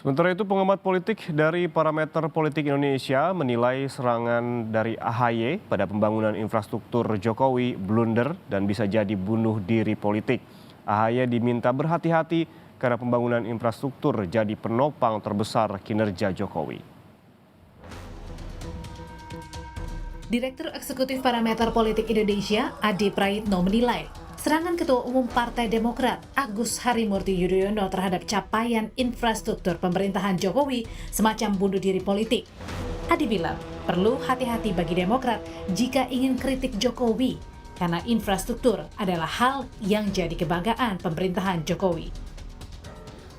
Sementara itu, pengamat politik dari Parameter Politik Indonesia menilai serangan dari AHY pada pembangunan infrastruktur Jokowi blunder dan bisa jadi bunuh diri politik. AHY diminta berhati-hati karena pembangunan infrastruktur jadi penopang terbesar kinerja Jokowi. Direktur Eksekutif Parameter Politik Indonesia, Adi Praitno menilai, serangan Ketua Umum Partai Demokrat Agus Harimurti Yudhoyono terhadap capaian infrastruktur pemerintahan Jokowi semacam bunuh diri politik. Adi bilang, perlu hati-hati bagi Demokrat jika ingin kritik Jokowi, karena infrastruktur adalah hal yang jadi kebanggaan pemerintahan Jokowi.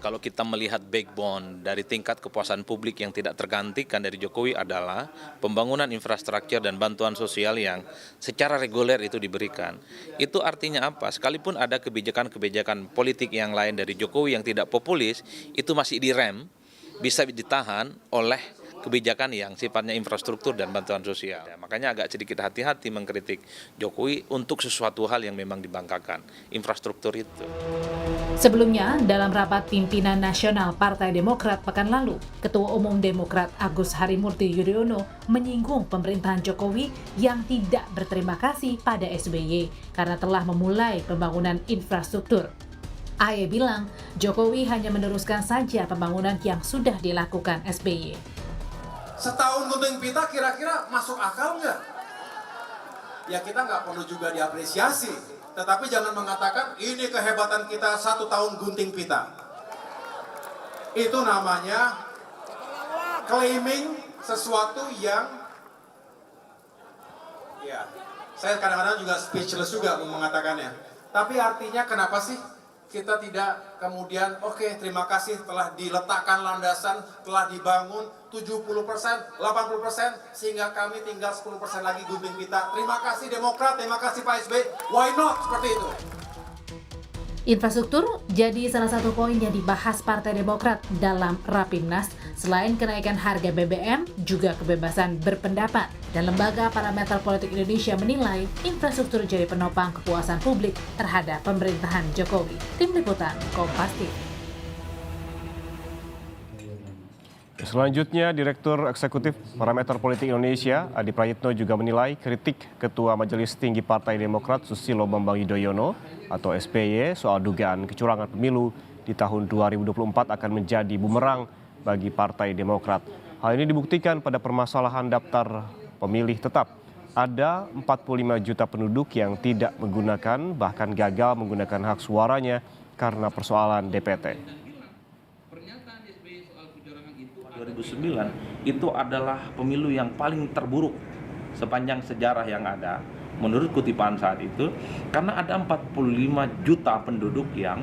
Kalau kita melihat backbone dari tingkat kepuasan publik yang tidak tergantikan dari Jokowi adalah pembangunan infrastruktur dan bantuan sosial yang secara reguler itu diberikan. Itu artinya apa? Sekalipun ada kebijakan-kebijakan politik yang lain dari Jokowi yang tidak populis, itu masih direm, bisa ditahan oleh kebijakan yang sifatnya infrastruktur dan bantuan sosial. Ya, makanya agak sedikit hati-hati mengkritik Jokowi untuk sesuatu hal yang memang dibanggakan, infrastruktur itu. Sebelumnya, dalam rapat pimpinan nasional Partai Demokrat pekan lalu, Ketua Umum Demokrat Agus Harimurti Yudhoyono menyinggung pemerintahan Jokowi yang tidak berterima kasih pada SBY karena telah memulai pembangunan infrastruktur. AHY bilang, Jokowi hanya meneruskan saja pembangunan yang sudah dilakukan SBY. Setahun gunting pita kira-kira masuk akal nggak? Ya kita nggak perlu juga diapresiasi. Tetapi jangan mengatakan ini kehebatan kita 1 tahun gunting pita. Itu namanya claiming sesuatu yang ya saya kadang-kadang juga speechless juga mengatakannya. Tapi artinya kenapa sih kita tidak kemudian oke, terima kasih telah diletakkan landasan, telah dibangun 70%, 80%, sehingga kami tinggal 10% lagi gunting pita. Terima kasih Demokrat, terima kasih Pak SBY, why not seperti itu? Infrastruktur jadi salah satu poin yang dibahas Partai Demokrat dalam Rapimnas. Selain kenaikan harga BBM, juga kebebasan berpendapat. Dan Lembaga Parameter Politik Indonesia menilai infrastruktur jadi penopang kepuasan publik terhadap pemerintahan Jokowi. Tim Liputan, Kompas TV. Selanjutnya, Direktur Eksekutif Parameter Politik Indonesia, Adi Praitno juga menilai kritik Ketua Majelis Tinggi Partai Demokrat Susilo Bambang Yudhoyono atau SBY soal dugaan kecurangan pemilu di tahun 2024 akan menjadi bumerang bagi Partai Demokrat. Hal ini dibuktikan pada permasalahan daftar pemilih tetap. Ada 45 juta penduduk yang tidak menggunakan, bahkan gagal menggunakan hak suaranya karena persoalan DPT. 2009 itu adalah pemilu yang paling terburuk sepanjang sejarah yang ada menurut kutipan saat itu, karena ada 45 juta penduduk yang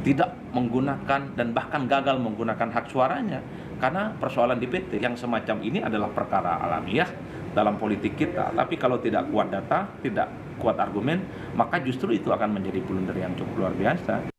tidak menggunakan dan bahkan gagal menggunakan hak suaranya karena persoalan DPT. Yang semacam ini adalah perkara alamiah dalam politik kita, tapi kalau tidak kuat data, tidak kuat argumen, maka justru itu akan menjadi blunder yang cukup luar biasa.